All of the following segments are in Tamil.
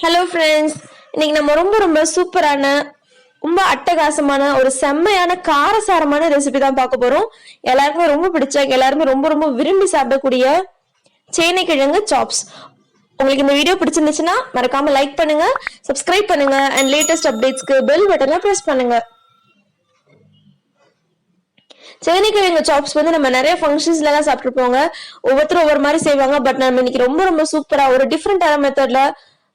ஹலோ ஃப்ரெண்ட்ஸ், இன்னைக்கு நம்ம ரொம்ப சூப்பரான ரொம்ப அட்டகாசமான ஒரு செம்மையான காரசாரமான ரெசிபி தான் பார்க்க போறோம். எல்லாருக்குமே ரொம்ப பிடிச்ச, எல்லாருமே ரொம்ப விரும்பி சாப்பிடக்கூடிய சேனை கிழங்கு சாப்ஸ். உங்களுக்கு இந்த வீடியோ பிடிச்சிருந்துச்சுன்னா மறக்காம லைக் பண்ணுங்க, சப்ஸ்கிரைப் பண்ணுங்க அண்ட் லேட்டஸ்ட் அப்டேட்ஸ்க்கு பெல் பட்டனை பிரஸ் பண்ணுங்க. சேனை கிழங்கு சாப்ஸ் வந்து நம்ம நிறைய ஃபங்க்ஷன்ஸ்ல எல்லாம் சாப்பிட்டுருப்போங்க. ஒவ்வொருத்தரும் ஒவ்வொரு மாதிரி செய்வாங்க. பட் நம்ம இன்னைக்கு ரொம்ப சூப்பரா ஒரு டிஃப்ரெண்டான மெத்தட்ல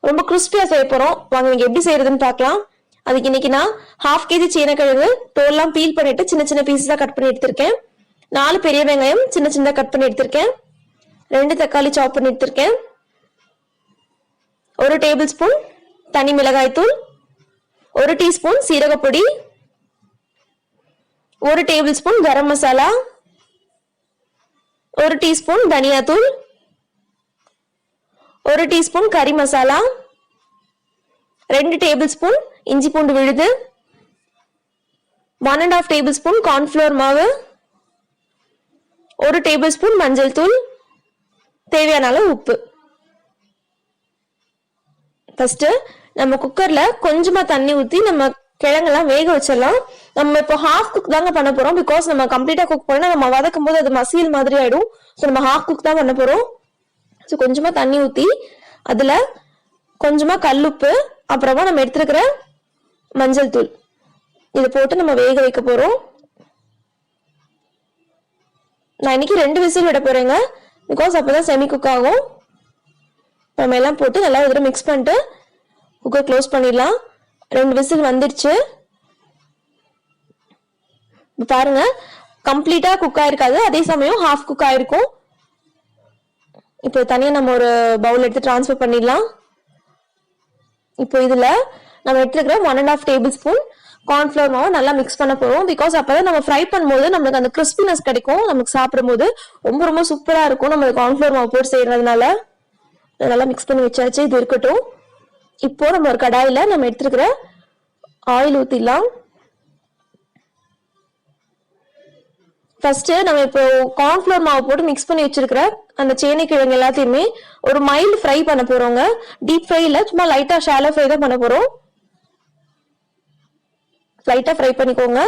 ரொம்ப கிறிஸ்பியா செய்ய போறோம். வாங்க நீங்க எப்படி செய்யறதுன்னு பார்க்கலாம். அதுக்கு இன்னைக்கு நான் 1/2 kg சேனைக்கிழங்கு தோல்லாம் பீல் பண்ணிட்டு சின்ன பீஸஸா கட் பண்ணி எடுத்திருக்கேன். 4 பெரிய வெங்காயம் சின்ன கட் பண்ணி எடுத்திருக்கேன். 2 தக்காளி சாப் பண்ணி எடுத்திருக்கேன். 1 டேபிள் ஸ்பூன் தனி மிளகாய் தூள், 1 teaspoon சீரகப்பொடி, 1 table spoon garam masala, 1 teaspoon தனியா தூள், 1 டீஸ்பூன் கறி மசாலா, 2 டேபிள் ஸ்பூன் இஞ்சி பூண்டு விழுது, 1.5 டேபிள் ஸ்பூன் கார்ன்ஃப்ளவர் மாவு, 1 டேபிள் ஸ்பூன் மஞ்சள் தூள், தேவையான அளவு உப்பு. ஃபர்ஸ்ட் நம்ம குக்கர்ல கொஞ்சமா தண்ணி ஊத்தி நம்ம கிழங்கெல்லாம் வேக வச்சிடலாம். நம்ம இப்போ ஹாஃப் குக் தாங்க பண்ண போறோம். பிகாஸ் நம்ம கம்ப்ளீட்டா குக் பண்ணா நம்ம வதக்கும் போது அது மசியல் மாதிரி ஆயிடும். ஸோ நம்ம ஹாஃப் குக் தான் பண்ண போறோம். ஸோ கொஞ்சமா தண்ணி ஊத்தி அதுல கொஞ்சமா கல்லுப்பு, அப்புறமா நம்ம எடுத்துருக்கிற மஞ்சள் தூள் இதை போட்டு நம்ம வேக வைக்க போறோம். நான் இன்னைக்கு 2 விசில் விட போறேங்க. பிகாஸ் அப்பதான் செமி குக் ஆகும். நம்ம எல்லாம் போட்டு நல்லா ஒரு மிக்ஸ் பண்ணிட்டு குக்கர் க்ளோஸ் பண்ணிடலாம். 2 விசில் வந்துடுச்சு. பாருங்க, கம்ப்ளீட்டா குக் ஆயிருக்காது, அதே சமயம் ஹாஃப் குக் ஆயிருக்கும். இப்போ தனியா நம்ம ஒரு பவுல் எடுத்து டிரான்ஸ்ஃபர் பண்ணிடலாம். இப்போ இதுல நம்ம எடுத்துக்கிற 1.5 டேபிள் ஸ்பூன் கார்ன்ஃப்ளவர் மாவு நல்லா மிக்ஸ் பண்ண போறோம். பிகாஸ் அப்பதான் நம்ம ஃப்ரை பண்ணும்போது நம்மளுக்கு அந்த கிறிஸ்பினஸ் கிடைக்கும். நமக்கு சாப்பிடும் போது ரொம்ப சூப்பரா இருக்கும். நம்ம கார்ன்ஃப்ளவர் மாவு போட்டு செய்யறதுனால நல்லா மிக்ஸ் பண்ணி வச்சாச்சு. இது இருக்கட்டும். இப்போ நம்ம ஒரு கடாயில நம்ம எடுத்துக்கிற ஆயில் ஊத்திடலாம். ஃபர்ஸ்ட் நம்ம இப்போ கார்ன்ஃப்ளவர் மாவு போட்டு மிக்ஸ் பண்ணி வச்சிருக்கிற அந்த சேனை கிழங்கு எல்லாத்தையுமே ஒரு மைல்டு ஃப்ரை பண்ண போறோங்க. டீப் ஃப்ரை இல்ல, சும்மா லைட்டா ஷாலோ ஃப்ரை தான் பண்ண போறோம். லைட்டா ஃப்ரை பண்ணிக்கோங்க.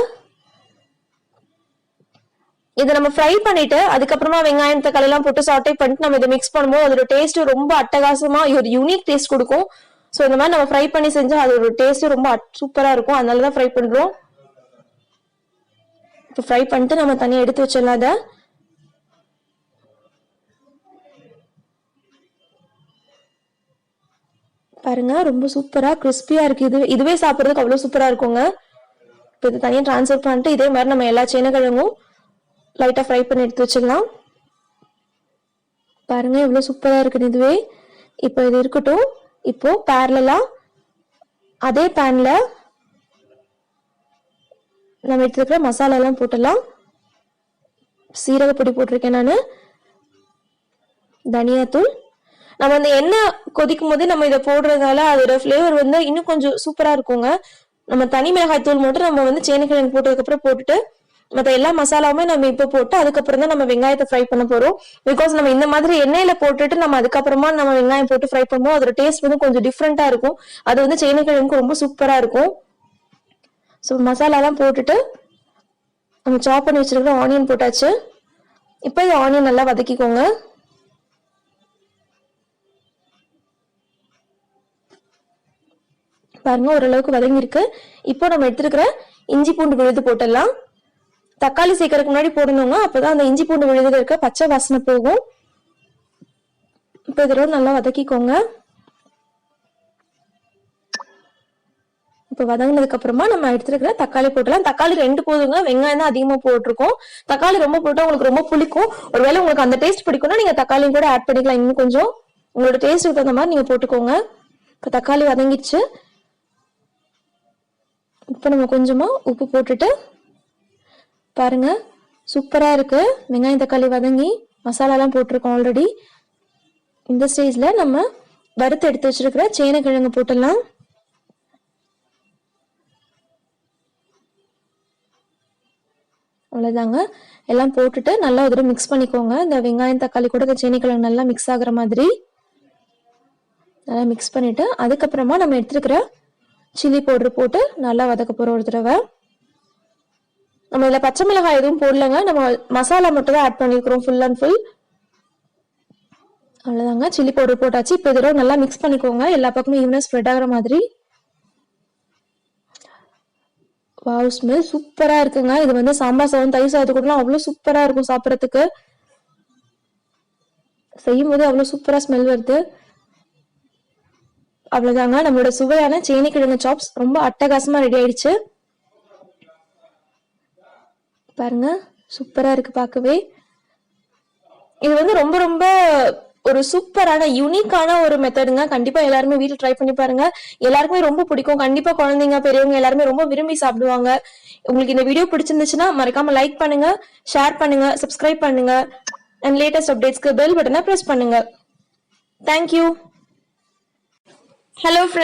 இதை நம்ம ஃப்ரை பண்ணிட்டு அதுக்கப்புறமா வெங்காயம் தக்காளி எல்லாம் போட்டு சாட்டே பண்ணிட்டு நம்ம இதை மிக்ஸ் பண்ணும்போது அதோட டேஸ்ட் ரொம்ப அட்டகாசமா ஒரு யூனிக் டேஸ்ட் கொடுக்கும். ஸோ இந்த மாதிரி நம்ம ஃப்ரை பண்ணி செஞ்சா அதோட டேஸ்ட் ரொம்ப சூப்பரா இருக்கும். அதனாலதான் ஃப்ரை பண்றோம். இப்போ ஃப்ரை பண்ணிட்டு நம்ம தனியாக எடுத்து வச்சிடலாம். அதை பாருங்க, ரொம்ப சூப்பரா கிறிஸ்பியா இருக்கு. இதுவே சாப்பிட்றதுக்கு அவ்வளவு சூப்பரா இருக்குங்க. இப்போ இது தனியாக டிரான்ஸ்ஃபர் பண்ணிட்டு இதே மாதிரி நம்ம எல்லா சேனைக்கிழங்கும் லைட்டா ஃப்ரை பண்ணி எடுத்து வச்சிடலாம். பாருங்க எவ்வளவு சூப்பரா இருக்குது இதுவே. இப்போ இது இருக்கட்டும். இப்போ பேரலா அதே பேன்ல நம்ம எடுத்துக்கிற மசாலா எல்லாம் போட்டலாம். சீரகப்பொடி போட்டிருக்கேன் நானு, தனியாத்தூள். நம்ம அந்த எண்ணெய் கொதிக்கும் போது நம்ம இதை போடுறதால அதோட ஃபிளேவர் வந்து இன்னும் கொஞ்சம் சூப்பரா இருக்குங்க. நம்ம தனி மிளகாய் தூள் மட்டும் நம்ம வந்து சேனைக்கிழங்கு போட்டதுக்கு அப்புறம் போட்டுட்டு மற்ற எல்லா மசாலாவுமே நம்ம இப்போ போட்டு அதுக்கப்புறம் தான் நம்ம வெங்காயத்தை ஃப்ரை பண்ண போறோம். பிகாஸ் நம்ம இந்த மாதிரி எண்ணெயில போட்டுட்டு நம்ம அதுக்கப்புறமா நம்ம வெங்காயம் போட்டு ஃப்ரை பண்ணுவோம். அதோட டேஸ்ட் வந்து கொஞ்சம் டிஃப்ரெண்டா இருக்கும். அது வந்து சேனைக்கிழங்கு ரொம்ப சூப்பரா இருக்கும். ஸோ மசாலாலாம் போட்டுட்டு நம்ம சாப் பண்ணி வச்சிருக்கிற ஆனியன் போட்டாச்சு. இப்போ இந்த ஆனியன் நல்லா வதக்கிக்கோங்க. பாருங்க ஓரளவுக்கு வதங்கிருக்கு. இப்போ நம்ம எடுத்துருக்கிற இஞ்சி பூண்டு விழுது போட்டுடலாம். தக்காளி சேர்க்கறதுக்கு முன்னாடி போடணுங்க. அப்பதான் அந்த இஞ்சி பூண்டு விழுதுல இருக்க பச்சை வாசனை போகும். இப்போ இதோட நல்லா வதக்கிக்கோங்க. இப்போ வதங்கினதுக்கு அப்புறமா நம்ம எடுத்துருக்கிற தக்காளி போட்டலாம். தக்காளி 2 போதுங்க, வெங்காயம் தான் அதிகமா போட்டிருக்கோம். தக்காளி ரொம்ப போட்டா உங்களுக்கு ரொம்ப பிடிக்கும். ஒருவேளை உங்களுக்கு அந்த டேஸ்ட் பிடிக்கும்னா நீங்க தக்காளியும் கூட ஆட் பண்ணிக்கலாம். இன்னும் கொஞ்சம் உங்களோட டேஸ்ட்டுக்கு தகுந்த மாதிரி நீங்க போட்டுக்கோங்க. இப்போ தக்காளி வதங்கிடுச்சு. இப்போ நம்ம கொஞ்சமா உப்பு போட்டுட்டு பாருங்க சூப்பரா இருக்கு. வெங்காயம் தக்காளி வதங்கி மசாலாலாம் போட்டிருக்கோம் ஆல்ரெடி. இந்த ஸ்டேஜ்ல நம்ம வறுத்து எடுத்து வச்சிருக்கிற சேனைக்கிழங்கு போட்டுடலாம். அவ்வளவுதாங்க. எல்லாம் போட்டுட்டு நல்லா ஒரு மிக்ஸ் பண்ணிக்கோங்க. இந்த வெங்காயம் தக்காளி கூட இந்த சேனைக்கிழங்கு நல்லா மிக்ஸ் ஆகுற மாதிரி. நல்லா மிக்ஸ் பண்ணிட்டு அதுக்கப்புறமா நம்ம எடுத்துருக்கிற சில்லி பவுடர் போட்டு நல்லா வதக்க போறோம் ஒரு தடவை. நம்ம இதுல பச்சை மிளகாய் எதுவும் போடலங்க, நம்ம மசாலா மட்டும் தான் ஆட் பண்ணிருக்கிறோம் ஃபுல் அண்ட் ஃபுல். அவ்வளவுதாங்க, சில்லி பவுடர் போட்டாச்சு. இப்போ இதோட நல்லா மிக்ஸ் பண்ணிக்கோங்க, எல்லா பக்கமும் ஈவனா ஸ்ப்ரெட் ஆகிற மாதிரி. வாவ், ஸ்மெல் சூப்பரா இருக்குங்க. இது வந்து சாம்பார் சாதம் தயிர் சாதத்துக்குலாம் அவ்வளோ சூப்பரா இருக்கும் சாப்பிட்றதுக்கு. செய்யும் போது அவ்வளோ சூப்பரா ஸ்மெல் வருது. அவ்வளவுதாங்க, நம்மளோட சுவையான சேனைக்கிழங்கு சாப்ஸ் ரொம்ப அட்டகாசமா ரெடி ஆயிடுச்சு. பாருங்க, சூப்பரா இருக்கு பார்க்கவே. இது வந்து ரொம்ப ரொம்ப ஒரு சூப்பரான யூனிக்கான ஒரு மெத்தடுங்க. கண்டிப்பா எல்லாருமே வீட்டில் ட்ரை பண்ணி பாருங்க, எல்லாருக்குமே ரொம்ப பிடிக்கும். கண்டிப்பா குழந்தைங்க பெரியவங்க எல்லாருமே ரொம்ப விரும்பி சாப்பிடுவாங்க. உங்களுக்கு இந்த வீடியோ பிடிச்சிருந்துச்சுன்னா மறக்காம லைக் பண்ணுங்க, ஷேர் பண்ணுங்க, சப்ஸ்கிரைப் பண்ணுங்க, அண்ட் லேட்டஸ்ட் அப்டேட்ஸ்க்கு பெல் பட்டனை பிரஸ் பண்ணுங்க. தேங்க்யூ. Hello friends.